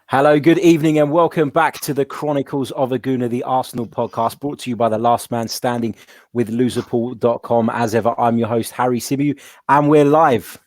Hello, good evening, and welcome back to the Chronicles of a Gooner, the Arsenal podcast, brought to you by the Last Man Standing with loserpool.com. As ever, I'm your host, Harry Symeou, and we're live.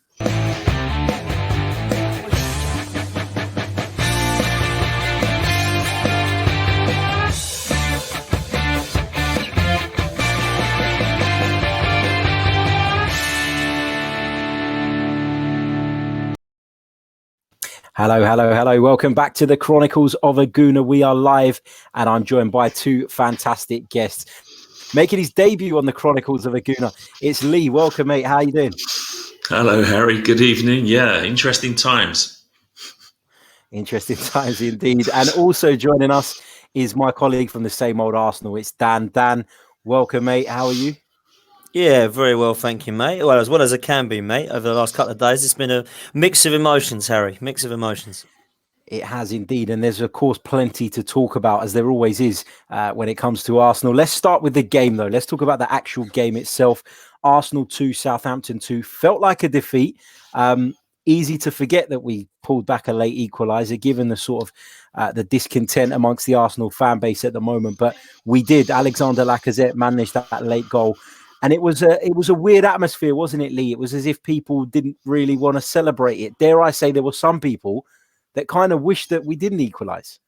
Hello. Welcome back to the Chronicles of a Gooner. We are live, and I'm joined by two fantastic guests. Making his debut on the Chronicles of a Gooner, it's Lee. Welcome, mate. How you doing? Hello, Harry. Good evening. Yeah, interesting times. Interesting times indeed. And also joining us is my colleague from the same old Arsenal. It's Dan. Dan, welcome, mate. How are you? Yeah, very well, thank you, mate. Well as I can be, mate. Over the last couple of days, it's been a mix of emotions, Harry. Mix of emotions. It has indeed. And there's, of course, plenty to talk about, as there always is when it comes to Arsenal. Let's start with the game, though. Let's talk about the actual game itself. Arsenal 2, Southampton 2. Felt like a defeat. Easy to forget that we pulled back a late equaliser, given the sort of the discontent amongst the Arsenal fan base at the moment. But we did. Alexander Lacazette managed that late goal. And it was a weird atmosphere, wasn't it, Lee? It was as if people didn't really want to celebrate it. Dare I say there were some people that kind of wished that we didn't equalise.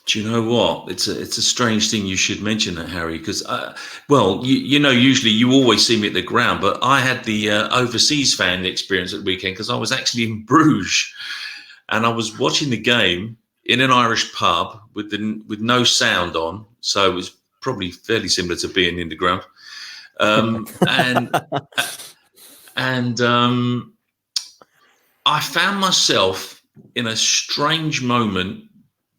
Do you know what? It's a strange thing you should mention that, Harry, because, usually you always see me at the ground, but I had the overseas fan experience at the weekend because I was actually in Bruges and I was watching the game in an Irish pub with no sound on. So it was probably fairly similar to being in the ground. I found myself in a strange moment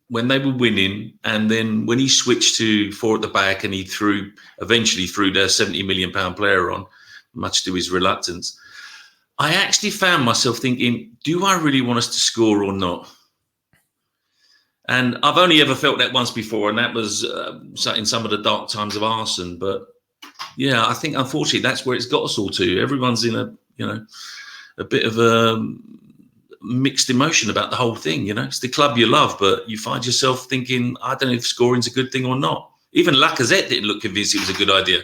when they were winning, and then when he switched to 4 at the back and he eventually threw their £70 million player on, much to his reluctance, I actually found myself thinking, do I really want us to score or not? And I've only ever felt that once before, and that was in some of the dark times of Arsenal. But yeah, I think unfortunately that's where it's got us all to. Everyone's in a bit of a mixed emotion about the whole thing. It's the club you love, but you find yourself thinking, I don't know if scoring's a good thing or not. Even Lacazette didn't look convinced it was a good idea.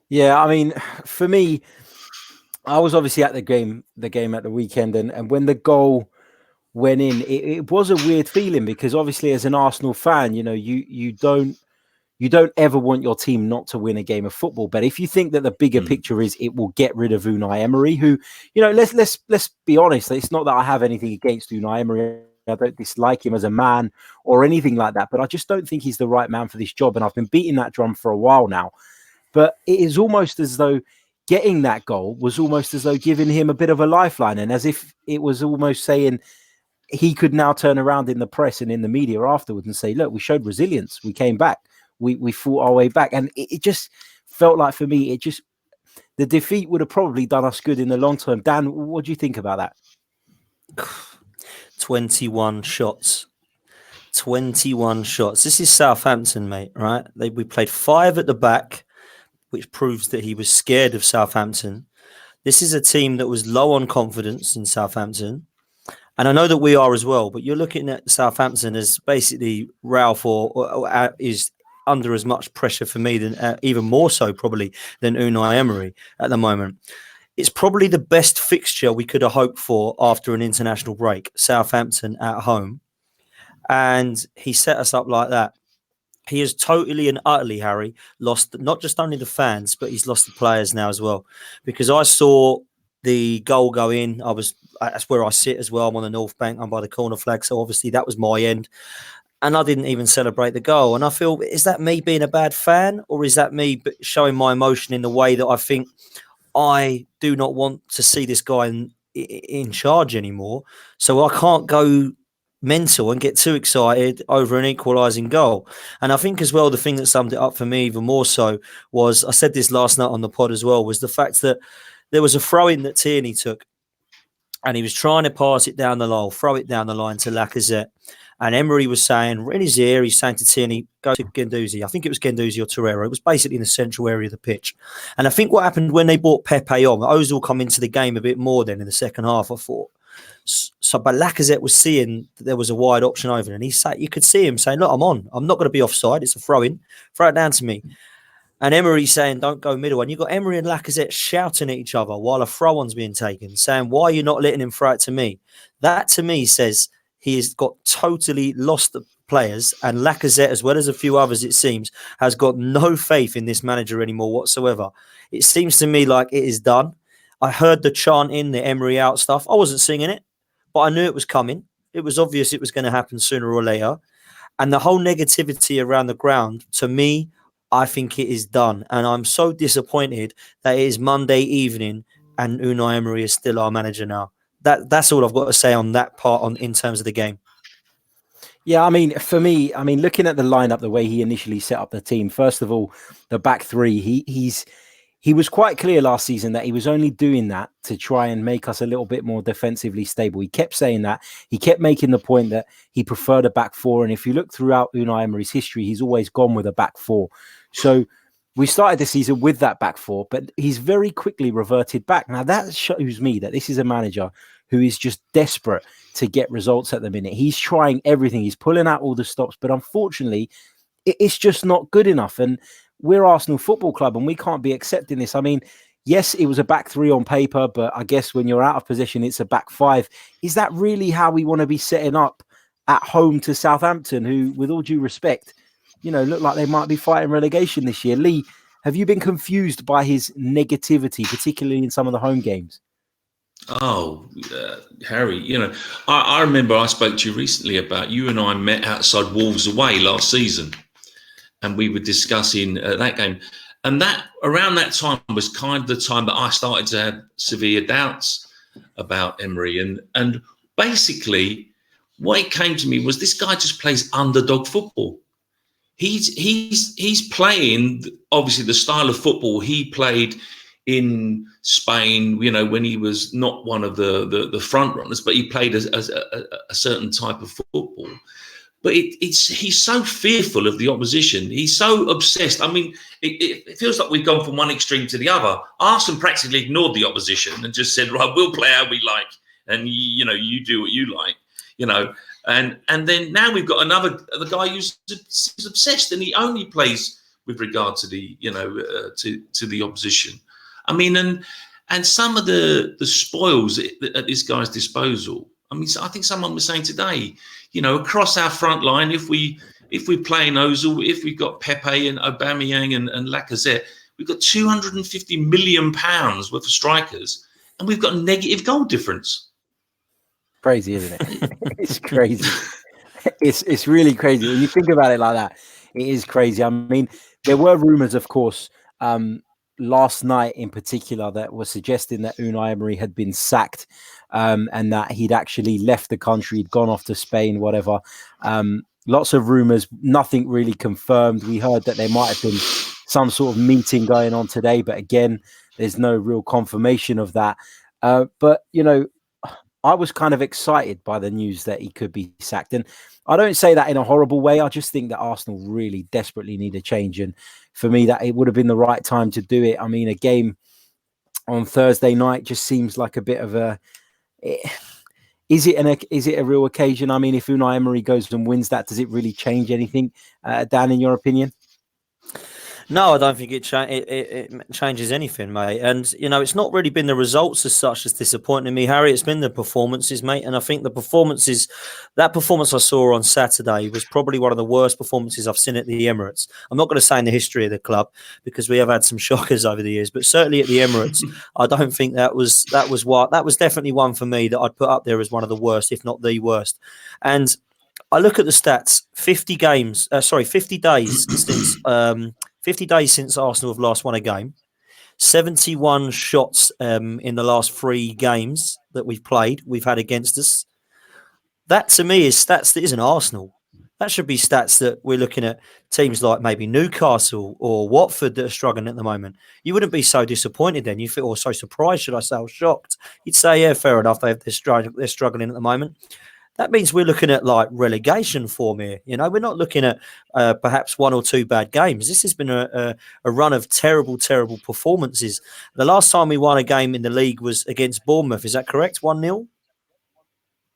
Yeah, I mean, for me, I was obviously at the game at the weekend, and when the goal went in, it was a weird feeling because obviously as an Arsenal fan, you don't ever want your team not to win a game of football. But if you think that the bigger picture is it will get rid of Unai Emery, who, let's be honest, it's not that I have anything against Unai Emery. I don't dislike him as a man or anything like that, but I just don't think he's the right man for this job. And I've been beating that drum for a while now. But it is almost as though getting that goal was almost as though giving him a bit of a lifeline, and as if it was almost saying he could now turn around in the press and in the media afterwards and say, look, we showed resilience. We came back. We fought our way back. And it just felt like, for me, the defeat would have probably done us good in the long term. Dan, what do you think about that? 21 shots. 21 shots. This is Southampton, mate, right? We played 5 at the back, which proves that he was scared of Southampton. This is a team that was low on confidence in Southampton. And I know that we are as well, but you're looking at Southampton as basically Ralph or is under as much pressure for me than even more so probably than Unai Emery at the moment. It's probably the best fixture we could have hoped for after an international break, Southampton at home. And he set us up like that. He has totally and utterly, Harry, lost not just only the fans, but he's lost the players now as well. Because I saw the goal go in. That's where I sit as well. I'm on the North Bank. I'm by the corner flag. So obviously that was my end. And I didn't even celebrate the goal. And I feel, is that me being a bad fan? Or is that me showing my emotion in the way that I think I do not want to see this guy in charge anymore? So I can't go mental and get too excited over an equalising goal. And I think as well, the thing that summed it up for me even more so was, I said this last night on the pod as well, was the fact that there was a throw-in that Tierney took and he was trying to pass it down the line, throw it down the line to Lacazette. And Emery was saying, in his ear, he's saying to Tierney, go to Guendouzi. I think it was Guendouzi or Torreira. It was basically in the central area of the pitch. And I think what happened when they brought Pepe on, Ozil come into the game a bit more then in the second half, I thought. So, but Lacazette was seeing that there was a wide option over, and you could see him saying, "Look, I'm on. I'm not going to be offside. It's a throw-in. Throw it down to me." And Emery saying, "Don't go middle." And you've got Emery and Lacazette shouting at each other while a throw-on's being taken, saying, "Why are you not letting him throw it to me?" That to me says he has got totally lost the players, and Lacazette, as well as a few others, it seems, has got no faith in this manager anymore whatsoever. It seems to me like it is done. I heard the chanting, the Emery out stuff. I wasn't singing it, but I knew it was coming. It was obvious it was going to happen sooner or later. And the whole negativity around the ground, to me, I think it is done. And I'm so disappointed that it is Monday evening and Unai Emery is still our manager now. That's all I've got to say on that part in terms of the game. Yeah, I mean, for me, looking at the lineup, the way he initially set up the team, first of all, the back three, he was quite clear last season that he was only doing that to try and make us a little bit more defensively stable. He kept saying that. He kept making the point that he preferred a back four. And if you look throughout Unai Emery's history, he's always gone with a back four. So we started the season with that back four, but he's very quickly reverted back. Now, that shows me that this is a manager who is just desperate to get results at the minute. He's trying everything. He's pulling out all the stops, but unfortunately, it's just not good enough. And we're Arsenal Football Club, and we can't be accepting this. I mean, yes, it was a back three on paper, but I guess when you're out of position, it's a back five. Is that really how we want to be setting up at home to Southampton, who, with all due respect, look like they might be fighting relegation this year? Lee, have you been confused by his negativity, particularly in some of the home games? Oh, Harry, I remember I spoke to you recently about you and I met outside Wolves away last season, and we were discussing that game. And that around that time was kind of the time that I started to have severe doubts about Emery. And basically what it came to me was this guy just plays underdog football. He's playing, obviously, the style of football he played in Spain, when he was not one of the front runners, but he played a certain type of football. But he's so fearful of the opposition. He's so obsessed. I mean, it feels like we've gone from one extreme to the other. Arsenal practically ignored the opposition and just said, right, we'll play how we like. And, you do what you like, And then now we've got the guy who's obsessed, and he only plays with regard to the, to the opposition. I mean, and some of the spoils at this guy's disposal. I mean, I think someone was saying today, across our front line, if we play in Ozil, if we've got Pepe and Aubameyang and Lacazette, we've got £250 million worth of strikers, and we've got negative goal difference. Crazy, isn't it? It's crazy. It's really crazy when you think about it like that. It is crazy. I mean, there were rumours, of course, last night in particular, that was suggesting that Unai Emery had been sacked, and that he'd actually left the country, he'd gone off to Spain, whatever. Lots of rumours, nothing really confirmed. We heard that there might have been some sort of meeting going on today, but again, there's no real confirmation of that. But I was kind of excited by the news that he could be sacked. And I don't say that in a horrible way. I just think that Arsenal really desperately need a change. And for me, that it would have been the right time to do it. I mean, a game on Thursday night just seems like a bit of a... Is it a real occasion? I mean, if Unai Emery goes and wins that, does it really change anything, Dan, in your opinion? No, I don't think it changes anything, mate. And, it's not really been the results as such that's disappointing me, Harry. It's been the performances, mate. And I think that performance I saw on Saturday was probably one of the worst performances I've seen at the Emirates. I'm not going to say in the history of the club, because we have had some shockers over the years, but certainly at the Emirates, I don't think that was definitely one for me that I'd put up there as one of the worst, if not the worst. And I look at the stats, 50 days since... 50 days since Arsenal have last won a game, 71 shots in the last 3 games that we've had against us. That to me is stats that isn't Arsenal. That should be stats that we're looking at teams like maybe Newcastle or Watford that are struggling at the moment. You wouldn't be so disappointed then. You feel, or so surprised, should I say, or shocked. You'd say, yeah, fair enough, they're struggling at the moment. That means we're looking at like relegation form here. We're not looking at perhaps 1 or 2 bad games. This has been a run of terrible, terrible performances. The last time we won a game in the league was against Bournemouth. Is that correct? 1-0?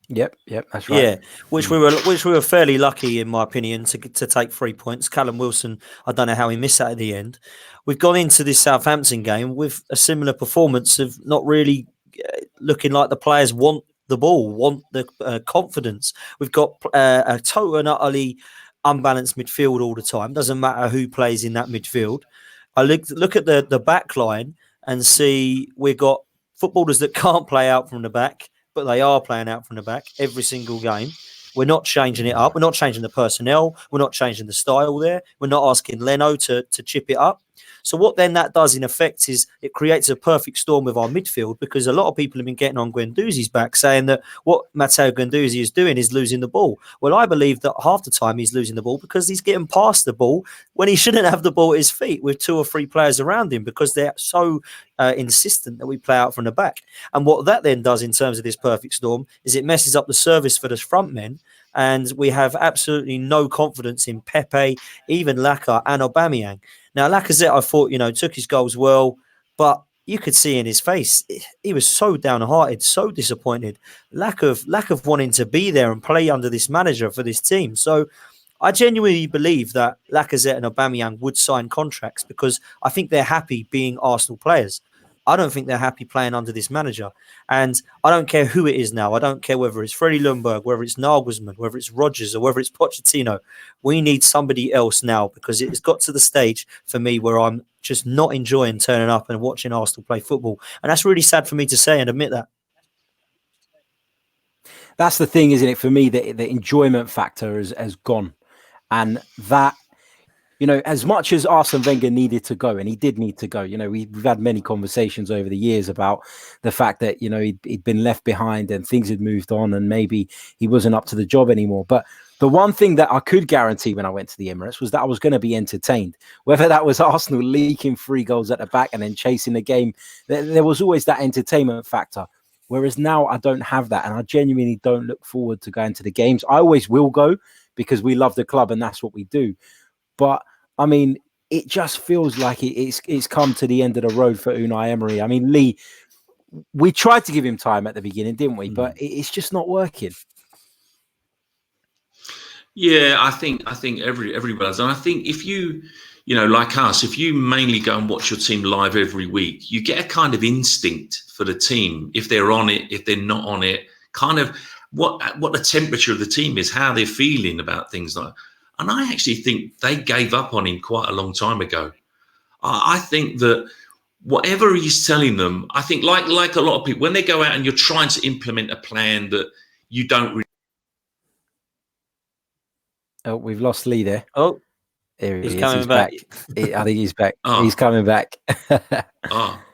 Yep, that's right. Yeah, which we were fairly lucky, in my opinion, to take 3 points. Callum Wilson, I don't know how he missed that at the end. We've gone into this Southampton game with a similar performance of not really looking like the players want the ball, want the confidence. We've got a total and utterly unbalanced midfield all the time. Doesn't matter who plays in that midfield. I look at the back line and see we've got footballers that can't play out from the back, but they are playing out from the back every single game. We're not changing it up. We're not changing the personnel. We're not changing the style there. We're not asking Leno to chip it up. So what then that does in effect is it creates a perfect storm with our midfield, because a lot of people have been getting on Guendouzi's back saying that what Matteo Guendouzi is doing is losing the ball. Well, I believe that half the time he's losing the ball because he's getting past the ball when he shouldn't have the ball at his feet with 2 or 3 players around him, because they're so insistent that we play out from the back. And what that then does in terms of this perfect storm is it messes up the service for the front men, and we have absolutely no confidence in Pepe, even Laka and Aubameyang. Now, Lacazette, I thought, took his goals well, but you could see in his face, he was so downhearted, so disappointed, lack of wanting to be there and play under this manager for this team. So I genuinely believe that Lacazette and Aubameyang would sign contracts because I think they're happy being Arsenal players. I don't think they're happy playing under this manager. And I don't care who it is now. I don't care whether it's Freddie Ljungberg, whether it's Nagelsmann, whether it's Rodgers, or whether it's Pochettino. We need somebody else now, because it's got to the stage for me where I'm just not enjoying turning up and watching Arsenal play football. And that's really sad for me to say and admit that. That's the thing, isn't it? For me, the enjoyment factor has gone. And that, as much as Arsene Wenger needed to go, and he did need to go, we've had many conversations over the years about the fact that, he'd been left behind and things had moved on and maybe he wasn't up to the job anymore. But the one thing that I could guarantee when I went to the Emirates was that I was going to be entertained, whether that was Arsenal leaking 3 goals at the back and then chasing the game. There was always that entertainment factor. Whereas now I don't have that, and I genuinely don't look forward to going to the games. I always will go because we love the club and that's what we do. But I mean, it just feels like it's come to the end of the road for Unai Emery. I mean, Lee, we tried to give him time at the beginning, didn't we? But it's just not working. Yeah, I think everybody does. And I think if you like us, if you mainly go and watch your team live every week, you get a kind of instinct for the team, if they're on it, if they're not on it, kind of what the temperature of the team is, how they're feeling about things like that. And I actually think they gave up on him quite a long time ago. I think that whatever he's telling them, I think like a lot of people, when they go out and you're trying to implement a plan that you don't really... Oh, we've lost Lee there. Oh, he's coming he's back. I think he's back. Oh. He's coming back.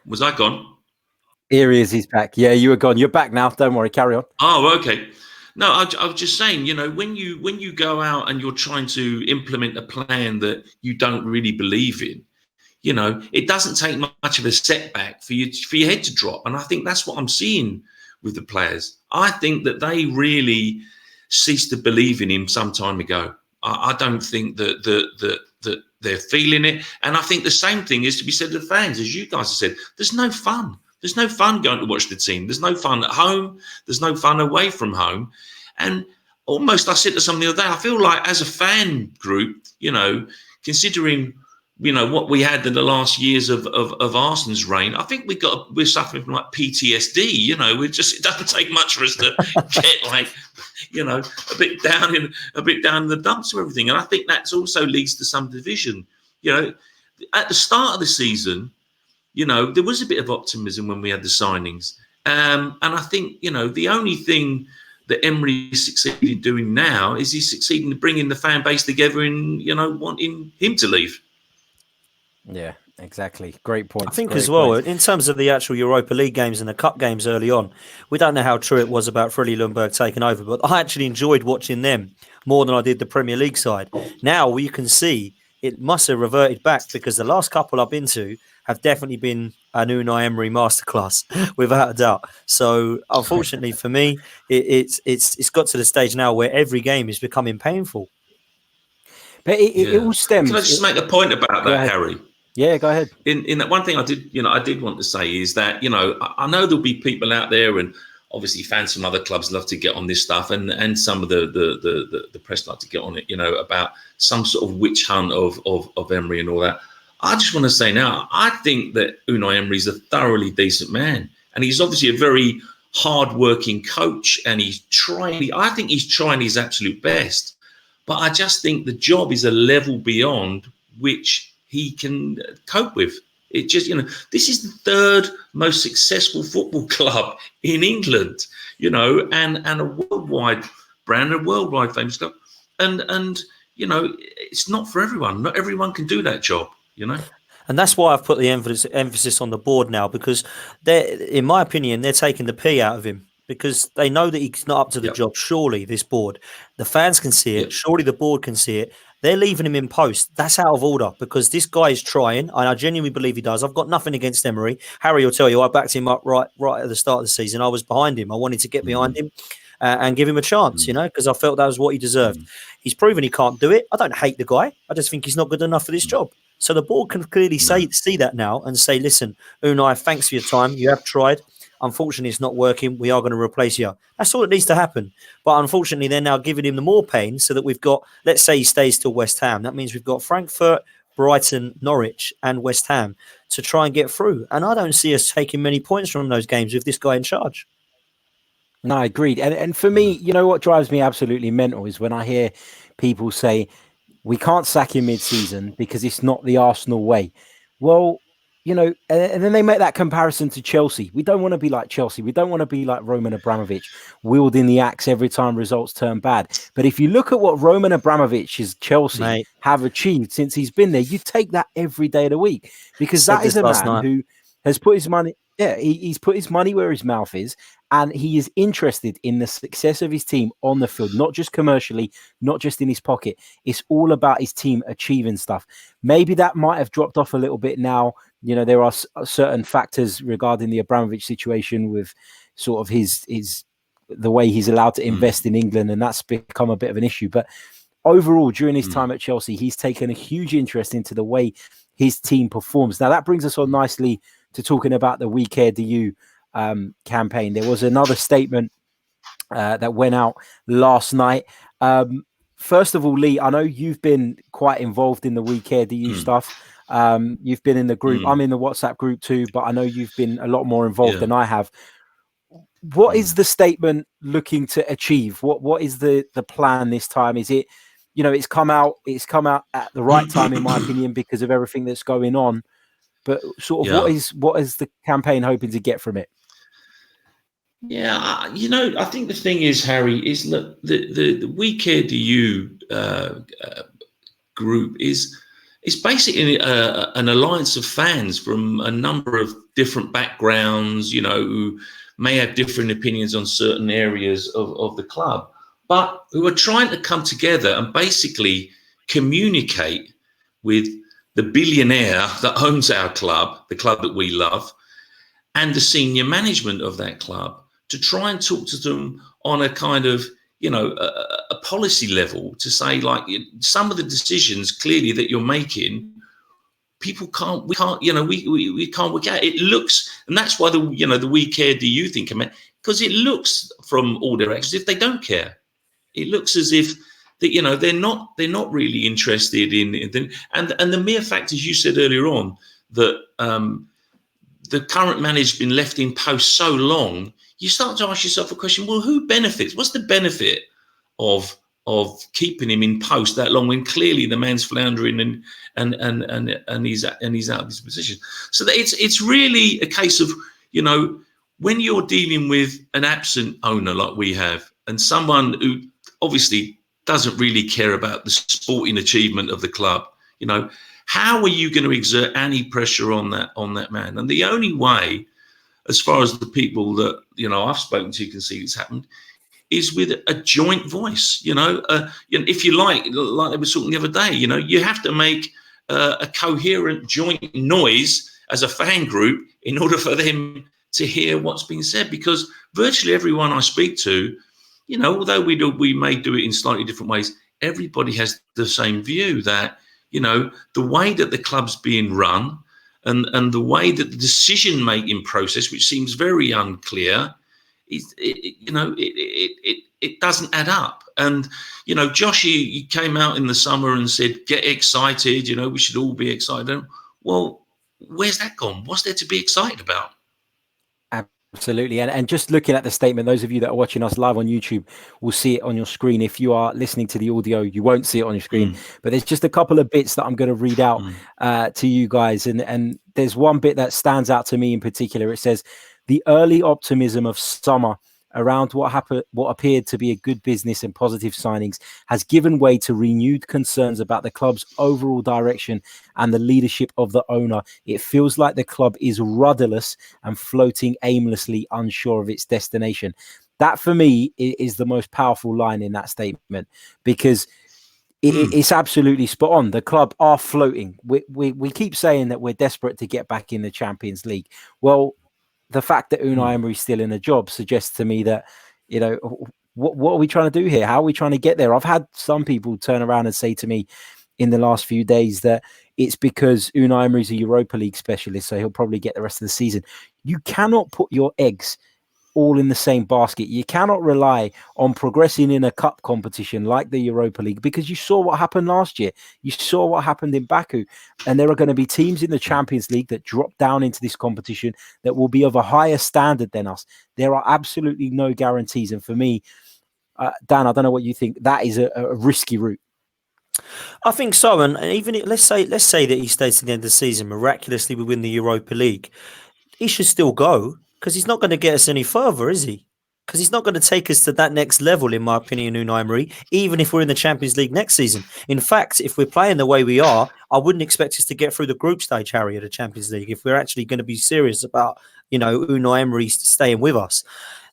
Was I gone? Here he is. He's back. Yeah, you were gone. You're back now. Don't worry. Carry on. Oh, okay. No, I was just saying, when you go out and you're trying to implement a plan that you don't really believe in, it doesn't take much of a setback for your head to drop. And I think that's what I'm seeing with the players. I think that they really ceased to believe in him some time ago. I don't think that they're feeling it. And I think the same thing is to be said to the fans, as you guys have said. There's no fun. There's no fun going to watch the team. There's no fun at home. There's no fun away from home. And almost, I said to someone the other day, I feel like as a fan group, considering, what we had in the last years of Arsenal's reign, I think we're suffering from like PTSD. It doesn't take much for us to get a bit down in the dumps of everything. And I think that also leads to some division. At the start of the season, there was a bit of optimism when we had the signings. And I think, the only thing that Emery succeeded doing now is he's succeeding in bringing the fan base together and, wanting him to leave. Yeah, exactly. Great point. I think as well, in terms of the actual Europa League games and the cup games early on, we don't know how true it was about Freddie Ljungberg taking over, but I actually enjoyed watching them more than I did the Premier League side. Now you can see it must have reverted back, because the last couple I've been to have definitely been an Unai Emery masterclass, without a doubt. So unfortunately for me, it's got to the stage now where every game is becoming painful. But it all stems. Can I just make a point about that, Harry? Yeah, go ahead. In that one thing I did want to say is that, I know there'll be people out there, and obviously fans from other clubs love to get on this stuff, and some of the press like to get on it, about some sort of witch hunt of Emery and all that. I just want to say now, I think that Unai Emery is a thoroughly decent man, and he's obviously a very hard-working coach, and I think he's trying his absolute best. But I just think the job is a level beyond which he can cope with. It just, this is the third most successful football club in England, and a worldwide brand, a worldwide famous club. And it's not for everyone. Not everyone can do that job, And that's why I've put the emphasis on the board now, because in my opinion, they're taking the pee out of him, because they know that he's not up to the job. Surely this board, the fans can see it. Surely the board can see it. They're leaving him in post. That's out of order, because this guy is trying, and I genuinely believe he does. I've got nothing against Emery. Harry will tell you I backed him up right at the start of the season. I was behind him. I wanted to get behind him and give him a chance, because I felt that was what he deserved. He's proven he can't do it. I don't hate the guy. I just think he's not good enough for this job. So the board can clearly see that now and say, listen, Unai, thanks for your time. You have tried. Unfortunately, it's not working. We are going to replace you. That's all that needs to happen. But unfortunately, they're now giving him the more pain, so that we've got, let's say he stays till West Ham. That means we've got Frankfurt, Brighton, Norwich and West Ham to try and get through. And I don't see us taking many points from those games with this guy in charge. No, I agreed. And for me, what drives me absolutely mental is when I hear people say, we can't sack him mid-season because it's not the Arsenal way. Well, and then they make that comparison to Chelsea. We don't want to be like Chelsea. We don't want to be like Roman Abramovich, wielding the axe every time results turn bad. But if you look at what Roman Abramovich's Chelsea have achieved since he's been there, you take that every day of the week, because that is a man who has put his money... Yeah, he's put his money where his mouth is, and he is interested in the success of his team on the field, not just commercially, not just in his pocket. It's all about his team achieving stuff. Maybe that might have dropped off a little bit now. There are certain factors regarding the Abramovich situation with sort of the way he's allowed to invest in England, and that's become a bit of an issue. But overall, during his time at Chelsea, he's taken a huge interest into the way his team performs. Now, that brings us on nicely to talking about the We Care Do You campaign. There was another statement that went out last night. First of all, Lee, I know you've been quite involved in the We Care Do You stuff. You've been in the group. I'm in the WhatsApp group too, but I know you've been a lot more involved than I have. What is the statement looking to achieve? What is the plan this time? Is it, it's come out at the right time, in my opinion, because of everything that's going on. But sort of what is the campaign hoping to get from it? Yeah, I think the thing is, Harry, is that the We Care Do You group is basically an alliance of fans from a number of different backgrounds, who may have different opinions on certain areas of the club, but who are trying to come together and basically communicate with the billionaire that owns our club, the club that we love, and the senior management of that club, to try and talk to them on a kind of, a policy level, to say, like, some of the decisions clearly that you're making, we can't work out. It looks, and that's why the We Care Do You think, because it looks from all their actions if they don't care. It looks as if that they're not really interested in and the mere fact, as you said earlier on, that the current manager's been left in post so long, you start to ask yourself a question: well, who benefits? What's the benefit of keeping him in post that long when clearly the man's floundering and he's out of his position? So that it's really a case of, when you're dealing with an absent owner like we have, and someone who obviously doesn't really care about the sporting achievement of the club, how are you going to exert any pressure on that man? And the only way, as far as the people that I've spoken to can see it's happened, is with a joint voice. If you like they were talking the other day, you have to make a coherent joint noise as a fan group in order for them to hear what's being said. Because virtually everyone I speak to, although we may do it in slightly different ways, everybody has the same view that, the way that the club's being run and the way that the decision-making process, which seems very unclear, it doesn't add up. And, Josh, he came out in the summer and said, get excited, we should all be excited. Well, where's that gone? What's there to be excited about? Absolutely. And just looking at the statement, those of you that are watching us live on YouTube will see it on your screen. If you are listening to the audio, you won't see it on your screen. But there's just a couple of bits that I'm going to read out to you guys. And there's one bit that stands out to me in particular. It says, the early optimism of summer around what appeared to be a good business and positive signings has given way to renewed concerns about the club's overall direction and the leadership of the owner. It feels like the club is rudderless and floating aimlessly, unsure of its destination. That, for me, is the most powerful line in that statement, because it's absolutely spot on. The club are floating. We keep saying that we're desperate to get back in the Champions League. Well, the fact that Unai Emery is still in a job suggests to me that, what are we trying to do here? How are we trying to get there? I've had some people turn around and say to me in the last few days that it's because Unai Emery is a Europa League specialist, so he'll probably get the rest of the season. You cannot put your eggs all in the same basket. You cannot rely on progressing in a cup competition like the Europa League, because you saw what happened last year. You saw what happened in Baku, and there are going to be teams in the Champions League that drop down into this competition that will be of a higher standard than us. There are absolutely no guarantees. And for me, Dan, I don't know what you think. That is a risky route. I think so. And even let's say that he stays to the end of the season, miraculously we win the Europa League. He should still go, because he's not going to get us any further, is he? Because he's not going to take us to that next level, in my opinion, Unai Emery, even if we're in the Champions League next season. In fact, if we're playing the way we are, I wouldn't expect us to get through the group stage, Harry, of the Champions League, if we're actually going to be serious about, Unai Emery staying with us.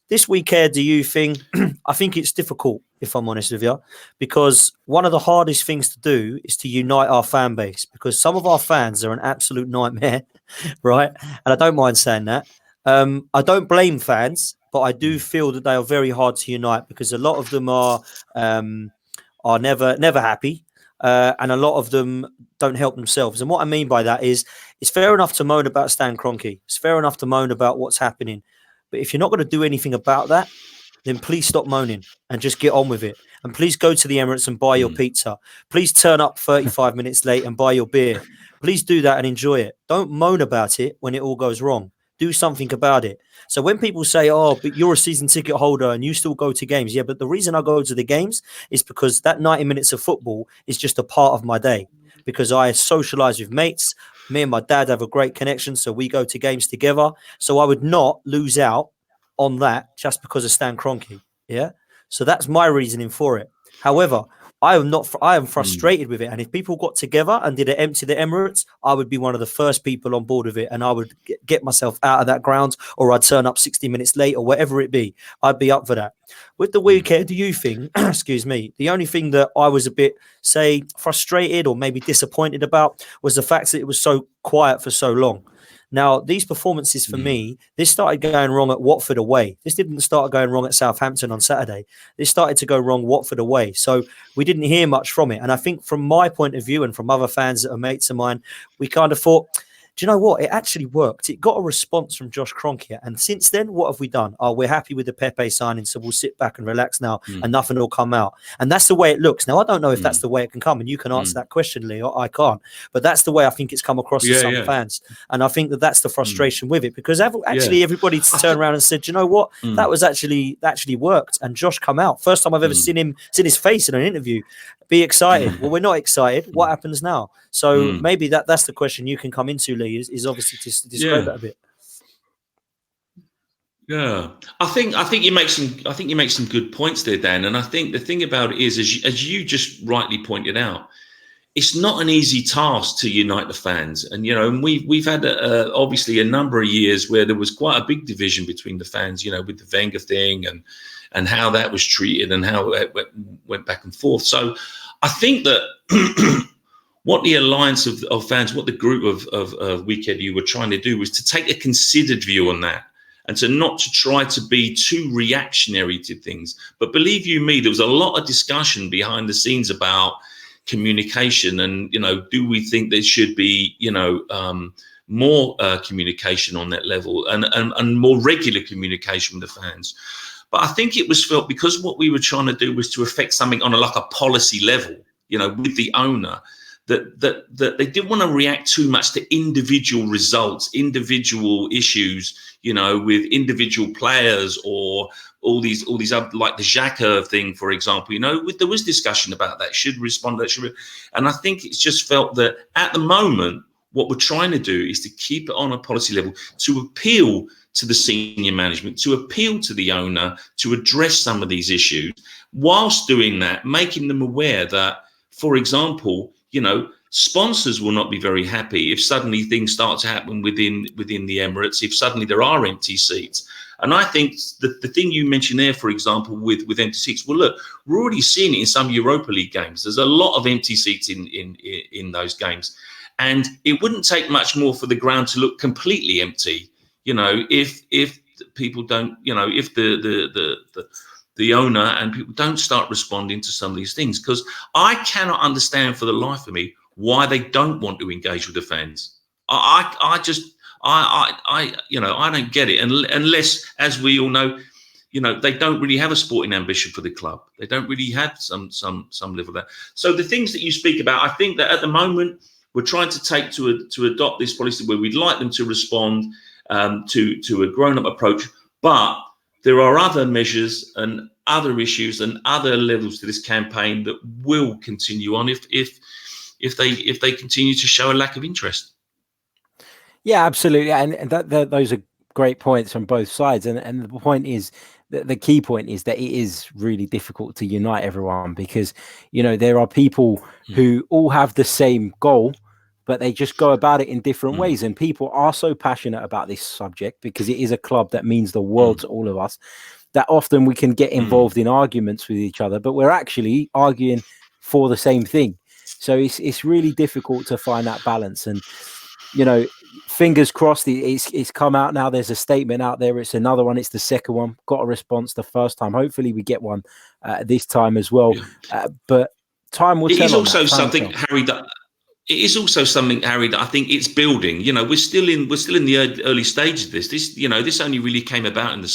This weekend, do you think? I think it's difficult, if I'm honest with you, because one of the hardest things to do is to unite our fan base, because some of our fans are an absolute nightmare, right? And I don't mind saying that. I don't blame fans, but I do feel that they are very hard to unite, because a lot of them are never happy, and a lot of them don't help themselves. And what I mean by that is, it's fair enough to moan about Stan Kroenke. It's fair enough to moan about what's happening. But if you're not going to do anything about that, then please stop moaning and just get on with it. And please go to the Emirates and buy your pizza. Please turn up 35 minutes late and buy your beer. Please do that and enjoy it. Don't moan about it when it all goes wrong. Do something about it. So when people say, oh, but you're a season ticket holder and you still go to games. Yeah, but the reason I go to the games is because that 90 minutes of football is just a part of my day, because I socialize with mates. Me and my dad have a great connection, so we go to games together. So I would not lose out on that just because of Stan Kroenke. Yeah. So that's my reasoning for it. However, I am frustrated with it. And if people got together and did it empty the Emirates, I would be one of the first people on board with it. And I would get myself out of that ground, or I'd turn up 60 minutes late, or whatever it be. I'd be up for that. With the weekend, do you think, excuse me, the only thing that I was a bit, say, frustrated or maybe disappointed about was the fact that it was so quiet for so long. Now, these performances for me, this started going wrong at Watford away. This didn't start going wrong at Southampton on Saturday. This started to go wrong Watford away. So we didn't hear much from it. And I think from my point of view and from other fans that are mates of mine, we kind of thought, do you know what? It actually worked. It got a response from Josh Kroenke. And since then, what have we done? Oh, we're happy with the Pepe signing, so we'll sit back and relax now and nothing will come out. And that's the way it looks. Now, I don't know if that's the way it can come, and you can answer that question, Leo. I can't. But that's the way I think it's come across to some fans. And I think that that's the frustration with it, because actually everybody turned around and said, do you know what? That was actually worked. And Josh come out. First time I've ever seen his face in an interview. Be excited. Well, we're not excited. What happens now? So maybe that's the question you can come into, Lee, is obviously to describe that a bit. Yeah, I think you make some good points there, Dan. And I think the thing about it is, as you just rightly pointed out, it's not an easy task to unite the fans. And and we've had obviously a number of years where there was quite a big division between the fans, with the Wenger thing and how that was treated and how it went back and forth. So I think that what the alliance of fans, what the group of Weekend you were trying to do was to take a considered view on that, and to not to try to be too reactionary to things. But believe you me, there was a lot of discussion behind the scenes about communication and, do we think there should be, more communication on that level and more regular communication with the fans. But I think it was felt because what we were trying to do was to affect something on a policy level, with the owner, that they didn't want to react too much to individual results, individual issues, with individual players or all these other, like the Xhaka thing, for example. There was discussion about that. Should respond, and I think it's just felt that at the moment, what we're trying to do is to keep it on a policy level, to appeal to the senior management, to appeal to the owner, to address some of these issues, whilst doing that, making them aware that, for example, sponsors will not be very happy if suddenly things start to happen within the Emirates, if suddenly there are empty seats. And I think the thing you mentioned there, for example, with empty seats, well, look, we're already seeing it in some Europa League games. There's a lot of empty seats in those games. And it wouldn't take much more for the ground to look completely empty, if people don't, if the owner and people don't start responding to some of these things. Because I cannot understand for the life of me why they don't want to engage with the fans. I don't get it, unless, as we all know, they don't really have a sporting ambition for the club. They don't really have some level of that. So the things that you speak about, I think that at the moment we're trying to adopt this policy where we'd like them to respond to a grown-up approach, but there are other measures and other issues and other levels to this campaign that will continue on if they continue to show a lack of interest. Yeah, absolutely, and those are great points from both sides. And the point is, the key point is that it is really difficult to unite everyone, because there are people who all have the same goal, but they just go about it in different ways. And people are so passionate about this subject because it is a club that means the world to all of us, that often we can get involved in arguments with each other, but we're actually arguing for the same thing. So it's really difficult to find that balance. And, fingers crossed, it's come out now. There's a statement out there. It's another one. It's the second one. Got a response the first time. Hopefully we get one this time as well. But time will tell. It is also something, Harry, that I think it's building. We're still in the early stages of this. This only really came about in the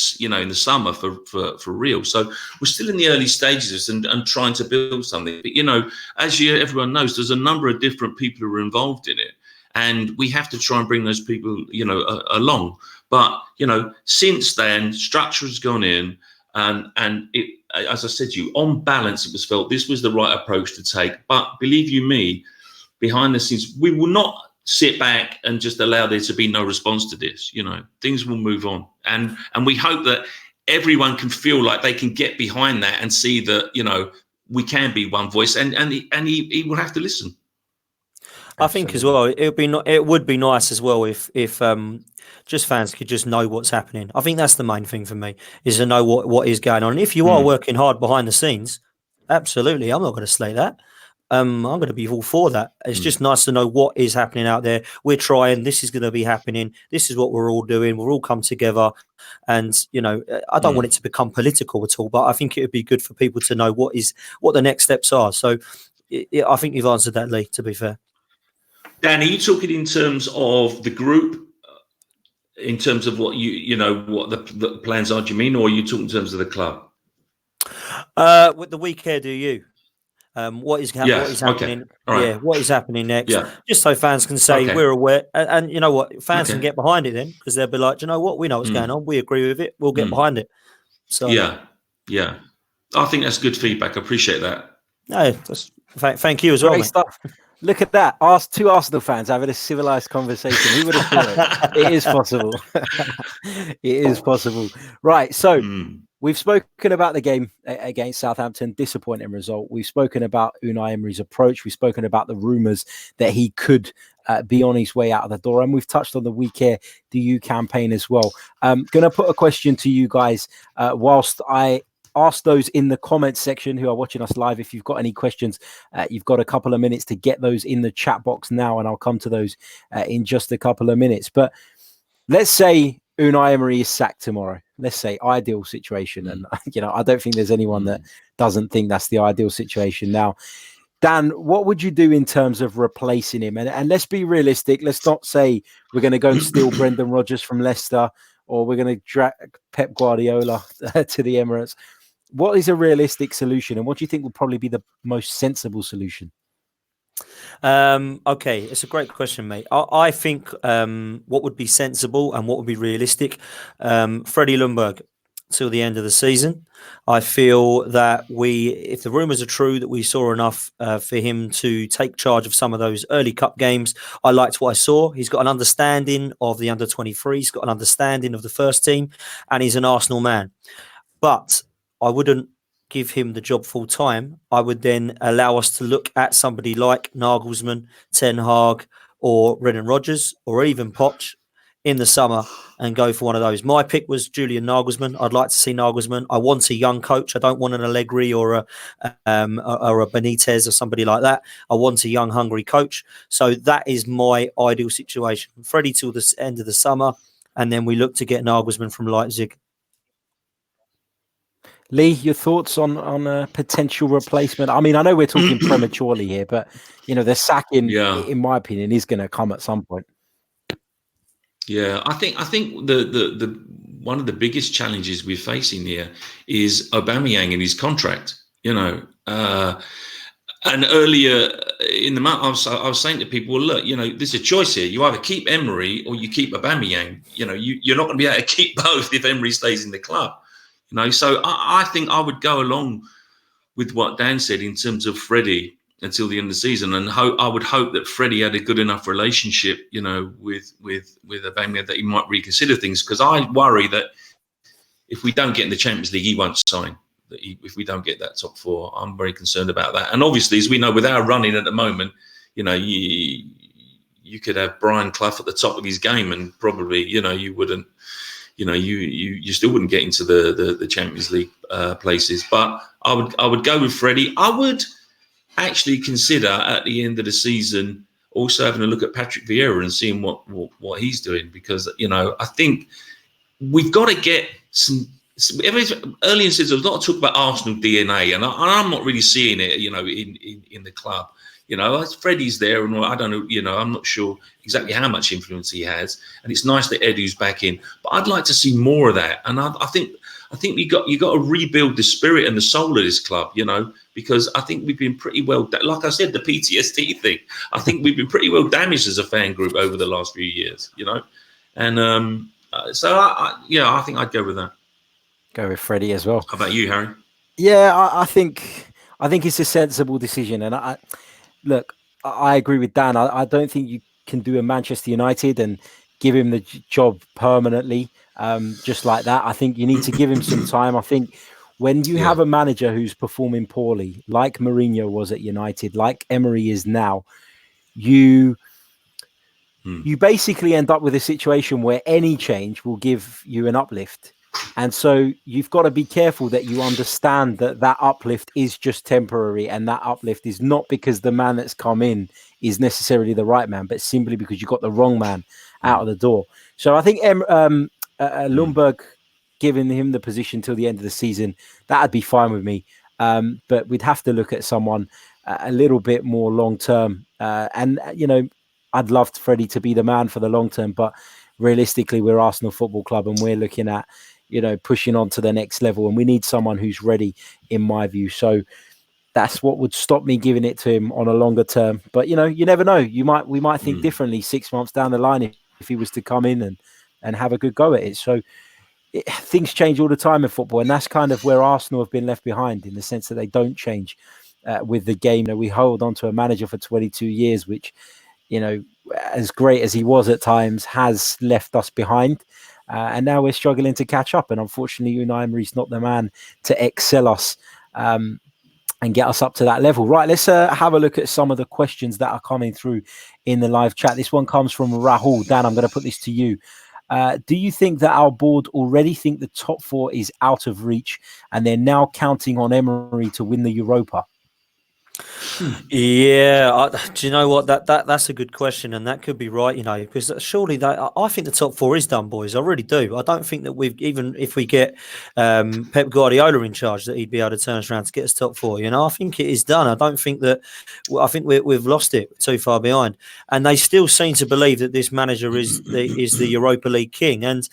summer for real. So we're still in the early stages and trying to build something. But as everyone knows, there's a number of different people who are involved in it, and we have to try and bring those people along. But since then, structure has gone in, and it, as I said to you, on balance, it was felt this was the right approach to take. But believe you me, behind the scenes, we will not sit back and just allow there to be no response to this. Things will move on, and we hope that everyone can feel like they can get behind that and see that we can be one voice, and he will have to listen. I think as well, it would be nice as well if just fans could just know what's happening. I think that's the main thing for me, is to know what is going on. And if you are working hard behind the scenes, absolutely, I'm not going to slay that. I'm going to be all for that. It's just nice to know what is happening out there. We're trying. This is going to be happening. This is what we're all doing. We're all come together. And, I don't want it to become political at all, but I think it would be good for people to know what the next steps are. So I think you've answered that, Lee, to be fair. Dan, are you talking in terms of the group, in terms of what what the plans are, do you mean, or are you talking in terms of the club? With the week here, do you? What is happening? Okay. Right. Yeah, what is happening next? Yeah. Just so fans can say we're aware, and you know what, fans can get behind it then, because they'll be like, do you know what, we know what's going on, we agree with it, we'll get behind it. So yeah, I think that's good feedback. I appreciate that. No, thank you as well. Great stuff. Look at that. Two Arsenal fans having a civilized conversation. Who would have thought it? It is possible. It is possible. Right. So we've spoken about the game against Southampton, disappointing result. We've spoken about Unai Emery's approach. We've spoken about the rumours that he could be on his way out of the door. And we've touched on the We Care Do You campaign as well. I'm going to put a question to you guys whilst I ask those in the comments section who are watching us live. If you've got any questions, you've got a couple of minutes to get those in the chat box now, and I'll come to those in just a couple of minutes. But let's say Unai Emery is sacked tomorrow. Let's say ideal situation. And, I don't think there's anyone that doesn't think that's the ideal situation. Now, Dan, what would you do in terms of replacing him? And let's be realistic. Let's not say we're going to go and steal Brendan Rodgers from Leicester, or we're going to drag Pep Guardiola to the Emirates. What is a realistic solution, and what do you think will probably be the most sensible solution? Okay, it's a great question, mate. I think what would be sensible and what would be realistic, Freddie Ljungberg till the end of the season. I feel that if the rumours are true, that we saw enough for him to take charge of some of those early cup games. I liked what I saw. He's got an understanding of the under-23. He's got an understanding of the first team, and he's an Arsenal man. But I wouldn't give him the job full time. I would then allow us to look at somebody like Nagelsmann, Ten Hag, or Brendan Rodgers, or even Poch in the summer and go for one of those. My pick was Julian Nagelsmann. I'd like to see Nagelsmann. I want a young coach. I don't want an Allegri or a Benitez or somebody like that. I want a young, hungry coach. So that is my ideal situation. Freddie till the end of the summer, and then we look to get Nagelsmann from Leipzig. Lee, your thoughts on a potential replacement? I mean, I know we're talking prematurely here, but the sacking, in my opinion, is going to come at some point. Yeah, I think the one of the biggest challenges we're facing here is Aubameyang and his contract. And earlier in the month, I was saying to people, well, look, there's a choice here. You either keep Emery or you keep Aubameyang. You're not going to be able to keep both if Emery stays in the club. So I think I would go along with what Dan said in terms of Freddie until the end of the season, and I would hope that Freddie had a good enough relationship, with Aubameyang that he might reconsider things. Because I worry that if we don't get in the Champions League, he won't sign. If we don't get that top four, I'm very concerned about that. And obviously, as we know, with our running at the moment, you could have Brian Clough at the top of his game, and probably, you wouldn't. You still wouldn't get into the Champions League places. But I would go with Freddie. I would actually consider at the end of the season also having a look at Patrick Vieira and seeing what he's doing, because I think we've got to get some. Early in the season, there's a lot of talk about Arsenal DNA, and I'm not really seeing it. In the club. Freddie's there, and I don't know. I'm not sure exactly how much influence he has, and it's nice that Edu's back in. But I'd like to see more of that, and I think you got to rebuild the spirit and the soul of this club. Because I think we've been pretty well, like I said, the PTSD thing. I think we've been pretty well damaged as a fan group over the last few years. And so I think I'd go with that. Go with Freddie as well. How about you, Harry? Yeah, I think it's a sensible decision, and I agree with Dan. I don't think you can do a Manchester United and give him the job permanently, just like that. I think you need to give him some time. I think when you have a manager who's performing poorly, like Mourinho was at United, like Emery is now, you basically end up with a situation where any change will give you an uplift. And so you've got to be careful that you understand that uplift is just temporary, and that uplift is not because the man that's come in is necessarily the right man, but simply because you got the wrong man out of the door. So I think Ljungberg, giving him the position till the end of the season, that'd be fine with me. But we'd have to look at someone a little bit more long term. And I'd love Freddie to be the man for the long term, but realistically, we're Arsenal Football Club, and we're looking at pushing on to the next level, and we need someone who's ready, in my view. So that's what would stop me giving it to him on a longer term. But you never know. We might think differently 6 months down the line if he was to come in and have a good go at it. So things change all the time in football, and that's kind of where Arsenal have been left behind, in the sense that they don't change with the game. We hold on to a manager for 22 years, which as great as he was at times, has left us behind. And now we're struggling to catch up. And unfortunately, Unai Emery's not the man to excel us and get us up to that level. Right, let's have a look at some of the questions that are coming through in the live chat. This one comes from Rahul. Dan, I'm going to put this to you. Do you think that our board already think the top four is out of reach and they're now counting on Emery to win the Europa? Yeah, do you know what? That's a good question, and that could be right. Because surely I think the top four is done, boys. I really do. I don't think that even if we get Pep Guardiola in charge, that he'd be able to turn us around to get us top four. I think it is done. I don't think that. I think we've lost it too far behind, and they still seem to believe that this manager is the Europa League king. And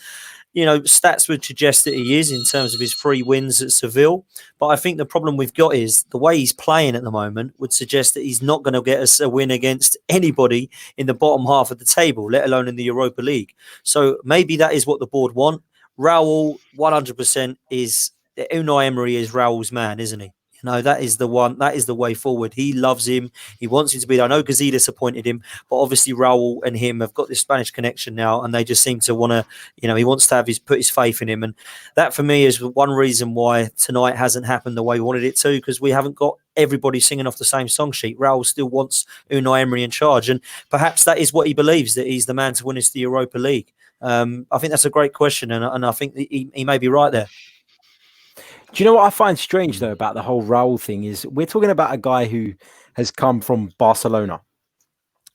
stats would suggest that he is in terms of his 3 wins at Seville. But I think the problem we've got is the way he's playing at the moment would suggest that he's not going to get us a win against anybody in the bottom half of the table, let alone in the Europa League. So maybe that is what the board want. Raul, 100% is Unai Emery is Raul's man, isn't he? That is the one. That is the way forward. He loves him. He wants him to be there. I know Gazidis disappointed him, but obviously Raul and him have got this Spanish connection now, and they just seem to want to. He wants to put his faith in him, and that for me is one reason why tonight hasn't happened the way we wanted it to, because we haven't got everybody singing off the same song sheet. Raul still wants Unai Emery in charge, and perhaps that is what he believes, that he's the man to win us the Europa League. I think that's a great question, and I think he may be right there. Do you know what I find strange, though, about the whole Raul thing is we're talking about a guy who has come from Barcelona,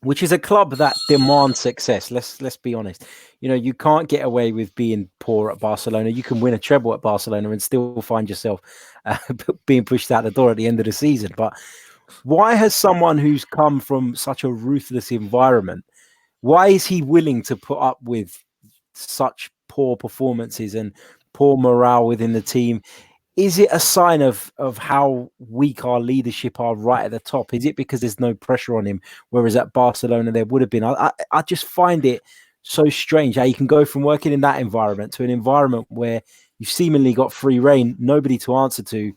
which is a club that demands success. Let's be honest. You can't get away with being poor at Barcelona. You can win a treble at Barcelona and still find yourself being pushed out the door at the end of the season. But why has someone who's come from such a ruthless environment, why is he willing to put up with such poor performances and poor morale within the team? Is it a sign of how weak our leadership are right at the top? Is it because there's no pressure on him, whereas at Barcelona there would have been? I just find it so strange how you can go from working in that environment to an environment where you've seemingly got free reign, nobody to answer to,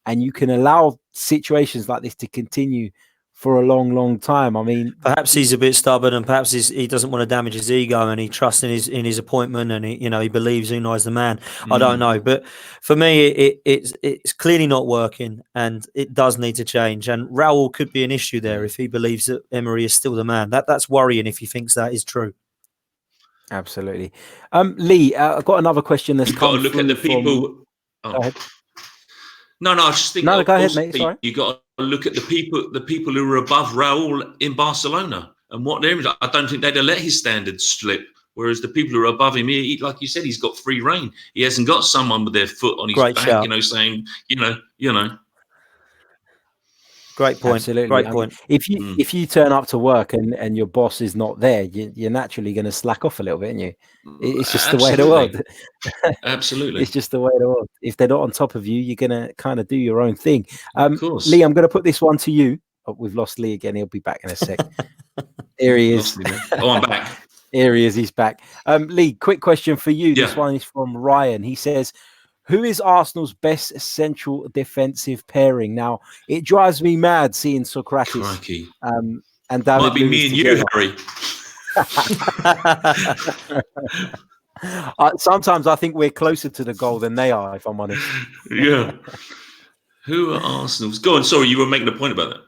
and you can allow situations like this to continue for a long, long time. I mean, perhaps he's a bit stubborn, and perhaps he doesn't want to damage his ego, and he trusts in his appointment, and he believes Unai's the man. I don't know, but for me, it's clearly not working, and it does need to change. And Raul could be an issue there if he believes that Emery is still the man. That's worrying if he thinks that is true. Absolutely, Lee. I've got another question that's come You've got to look at the people. Go ahead. No, I was just thinking. No, go ahead, mate. Sorry. You got to look at the people who are above Raul in Barcelona and what they're. I don't think they'd have let his standards slip. Whereas the people who are above him, like you said, he's got free reign. He hasn't got someone with their foot on his back, saying, Great point. Absolutely. Great point. If you turn up to work and your boss is not there, you're naturally going to slack off a little bit, aren't you? It's just the way of the world. Absolutely. It's just the way of the world. If they're not on top of you, you're going to kind of do your own thing. Of course. Lee, I'm going to put this one to you. Oh, we've lost Lee again. He'll be back in a sec. Here he is. I'm back. Here he is. He's back. Lee, quick question for you. Yeah. This one is from Ryan. He says, who is Arsenal's best central defensive pairing? Now, it drives me mad seeing Socrates and David might be Luiz me and together. you, Harry. Sometimes I think we're closer to the goal than they are, if I'm honest. Yeah. Who are Arsenal's? Go on. Sorry, you were making a point about that.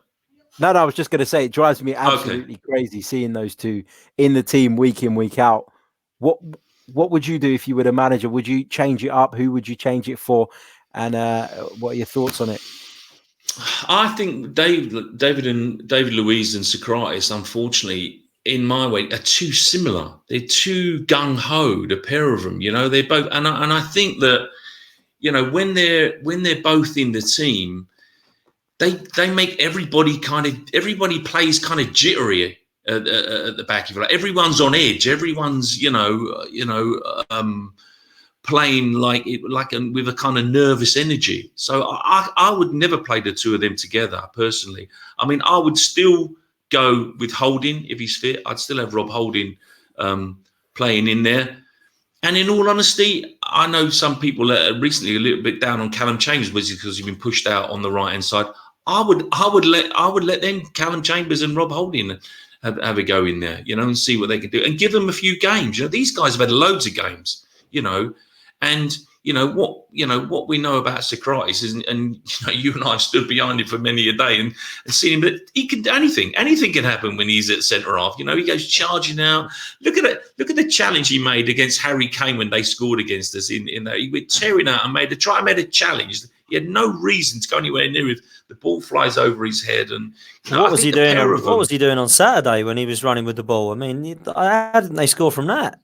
No, I was just going to say it drives me absolutely crazy seeing those two in the team week in, week out. What would you do if you were the manager? Would you change it up? Who would you change it for? And what are your thoughts on it? I think David Luiz and Socrates, unfortunately, in my way, are too similar. They're too gung ho. The pair of them, they're both. And I think that when they're both in the team, they make everybody plays kind of jittery at the back. If you like, everyone's on edge. Everyone's playing with a kind of nervous energy. So I would never play the two of them together personally. I mean, I would still go with Holding if he's fit. I'd still have Rob Holding playing in there. And in all honesty, I know some people are recently a little bit down on Callum Chambers because he's been pushed out on the right hand side. I would let them, Callum Chambers and Rob Holding, have a go in there, and see what they can do and give them a few games. These guys have had loads of games, and what we know about Socrates is, and you and I have stood behind him for many a day and seen him that he can do anything. Anything can happen when he's at centre half. He goes charging out. Look at it. Look at the challenge he made against Harry Kane when they scored against us. In that he went tearing out and made a challenge. He had no reason to go anywhere near it. The ball flies over his head, and what was he doing? What was he doing on Saturday when he was running with the ball? I mean, how didn't they score from that?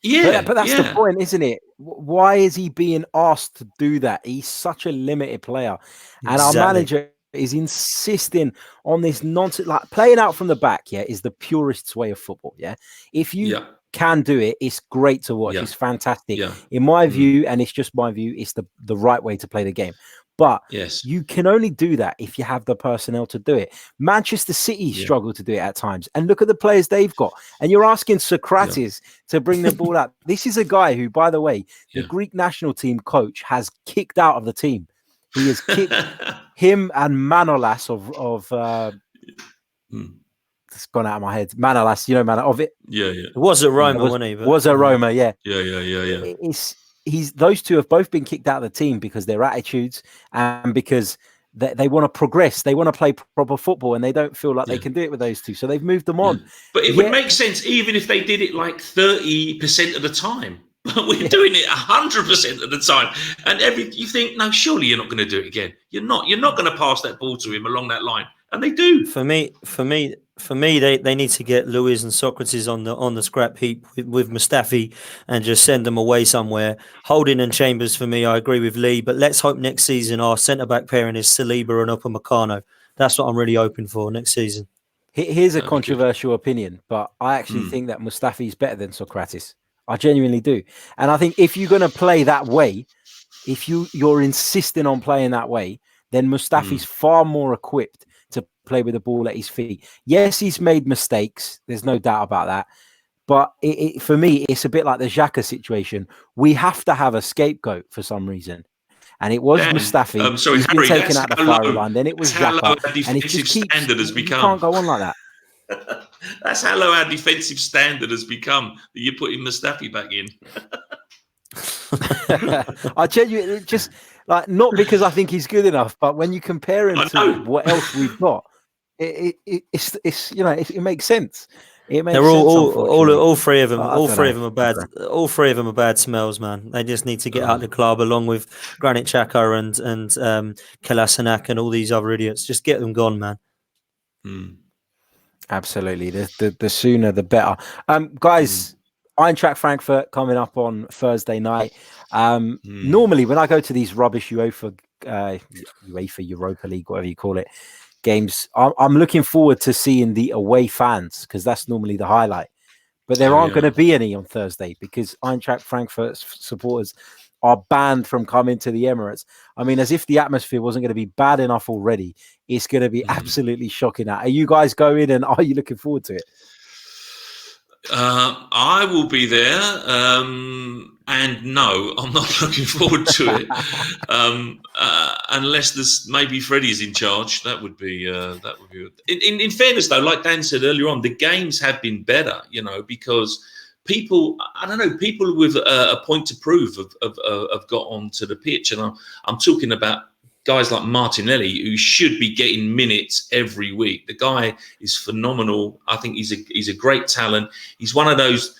Yeah, but that's the point, isn't it? Why is he being asked to do that? He's such a limited player, and our manager is insisting on this nonsense. Like, playing out from the back, is the purest way of football. Yeah, if you can do it, it's great to watch. It's fantastic in my view, and it's just my view. It's the right way to play the game. But you can only do that if you have the personnel to do it. Manchester City struggle to do it at times. And look at the players they've got. And you're asking Socrates to bring the ball out. This is a guy who, by the way, the Greek national team coach has kicked out of the team. He has kicked him and Manolas of it's gone out of my head. Manolas, you know, of it. Yeah. It was at Roma, wasn't he? Was at Roma, Yeah. Those two have both been kicked out of the team because their attitudes and because they want to progress. They want to play proper football, and they don't feel like they can do it with those two. So they've moved them on. But it would make sense even if they did it like 30% of the time. But we're doing it 100% of the time. And you think, no, surely you're not going to do it again. You're not going to pass that ball to him along that line. And they do. For me, they need to get Luiz and Socrates on the scrap heap with Mustafi and just send them away somewhere. Holding and Chambers, for me, I agree with Lee. But let's hope next season our centre-back pairing is Saliba and Upamecano. That's what I'm really hoping for next season. Here's a controversial opinion, but I actually think that Mustafi is better than Socrates. I genuinely do. And I think if you're going to play that way, if you're insisting on playing that way, then Mustafi's far more equipped to play with the ball at his feet. Yes, he's made mistakes. There's no doubt about that. But for me, it's a bit like the Xhaka situation. We have to have a scapegoat for some reason. And it was Mustafi. Sorry, he's Harry, been taken out the firing line. Then it was Xhaka. And it just keeps, you can't go on like that. That's how low our defensive standard has become, that you're putting Mustafi back in. I genuinely just, like, not because I think he's good enough, but when you compare him to what else we've got, it's you know, it makes sense. It makes They're sense, all three of them. All three of them are bad. All three of them are bad smells, man. They just need to get out of the club, along with Granit Xhaka and Kolasinac and all these other idiots. Just get them gone, man. Absolutely. The sooner the better. Guys, Eintracht Frankfurt coming up on Thursday night. Normally, when I go to these rubbish UEFA Europa League, whatever you call it, games, I'm looking forward to seeing the away fans, because that's normally the highlight. But there aren't going to be any on Thursday because Eintracht Frankfurt supporters are banned from coming to the Emirates. I mean, as if the atmosphere wasn't going to be bad enough already, it's going to be absolutely shocking. Are you guys going, and are you looking forward to it? I will be there, and no, I'm not looking forward to it. Unless there's maybe Freddie's in charge, that would be. In fairness, though, like Dan said earlier on, the games have been better, you know, because people with a point to prove have got onto the pitch, and I'm talking about guys like Martinelli, who should be getting minutes every week. The guy is phenomenal. I think he's a great talent. He's one of those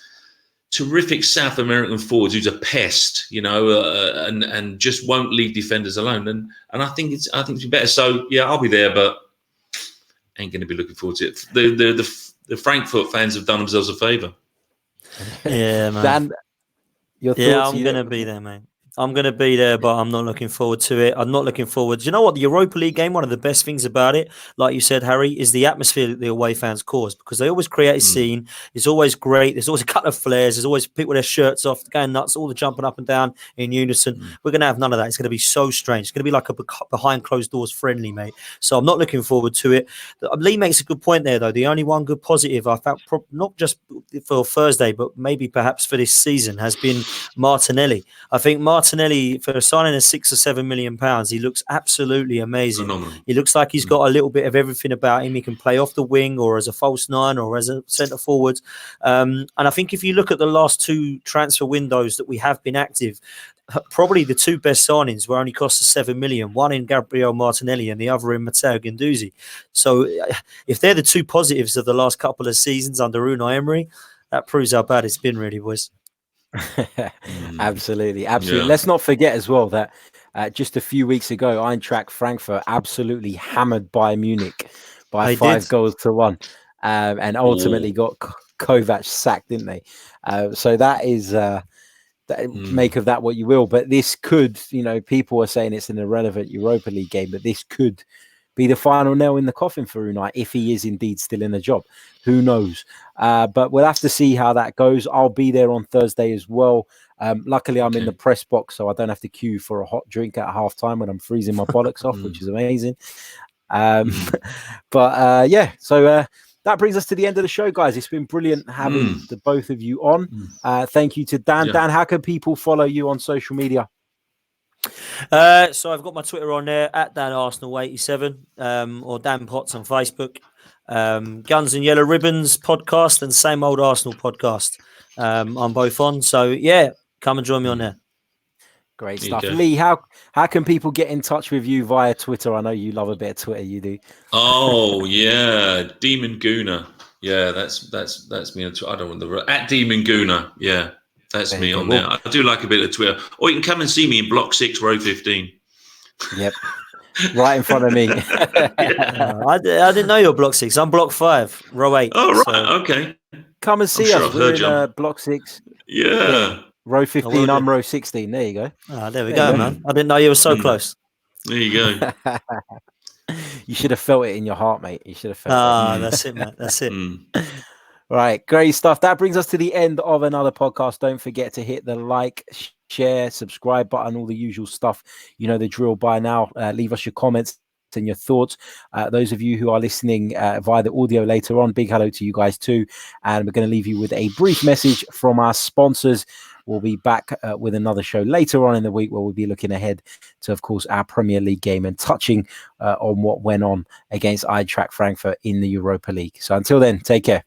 terrific South American forwards who's a pest, you know, and just won't leave defenders alone. And I think it's better. So yeah, I'll be there, but ain't going to be looking forward to it. The Frankfurt fans have done themselves a favour. Yeah, man. Dan, your thoughts? Yeah, I'm going to be there, mate. I'm going to be there, but I'm not looking forward to it. I'm not looking forward. Do you know what? The Europa League game, one of the best things about it, like you said, Harry, is the atmosphere that the away fans cause, because they always create a scene. It's always great. There's always a couple of flares. There's always people with their shirts off, going nuts, all the jumping up and down in unison. We're going to have none of that. It's going to be so strange. It's going to be like a behind closed doors friendly, mate. So I'm not looking forward to it. Lee makes a good point there, though. The only one good positive I felt, not just for Thursday, but maybe perhaps for this season, has been Martinelli. I think Martinelli, for signing a £6 or £7 million, he looks absolutely amazing. Phenomenal. He looks like he's got a little bit of everything about him. He can play off the wing or as a false nine or as a centre forward. And I think if you look at the last two transfer windows that we have been active, probably the two best signings were only cost us £7 million, one in Gabriel Martinelli and the other in Matteo Guendouzi. So if they're the two positives of the last couple of seasons under Unai Emery, that proves how bad it's been, really, boys. Absolutely. Yeah. Let's not forget as well that just a few weeks ago, Eintracht Frankfurt absolutely hammered Bayern Munich by They 5 did. goals to 1, and ultimately got Kovac sacked, didn't they? So that is make of that what you will. But this could, people are saying it's an irrelevant Europa League game, but this could be the final nail in the coffin for Unai if he is indeed still in the job. Who knows? But we'll have to see how that goes. I'll be there on Thursday as well. Luckily, I'm in the press box, so I don't have to queue for a hot drink at halftime when I'm freezing my bollocks off, which is amazing. But so that brings us to the end of the show, guys. It's been brilliant having the both of you on. Thank you to Dan. Dan, how can people follow you on social media? So I've got my Twitter on there at DanArsenal87 or Dan Potts on Facebook. Guns and Yellow Ribbons podcast and Same Old Arsenal podcast. I'm both on. So yeah, come and join me on there. Great stuff. Lee, how can people get in touch with you via Twitter? I know you love a bit of Twitter, you do. Oh yeah, Demon Gooner. Yeah, that's me on Twitter. I don't want the at Demon Gooner. Yeah, that's me on there. I do like a bit of Twitter. Or you can come and see me in Block 6, Row 15. Yep. Right in front of me. I didn't know you're Block 6. I'm Block 5, Row 8. Oh, right. So. Okay. Come and see us. We're in Block 6. Yeah. Row 15, I'm row 16. There you go. There we go, man. I didn't know you were so close. There you go. You should have felt it in your heart, mate. You should have felt it. That's it, man. That's it. Right. Great stuff. That brings us to the end of another podcast. Don't forget to hit the like, share, subscribe button, all the usual stuff. You know the drill by now. Leave us your comments and your thoughts. Those of you who are listening via the audio later on, big hello to you guys too. And we're going to leave you with a brief message from our sponsors. We'll be back with another show later on in the week where we'll be looking ahead to, of course, our Premier League game and touching on what went on against Eintracht Frankfurt in the Europa League. So until then, take care.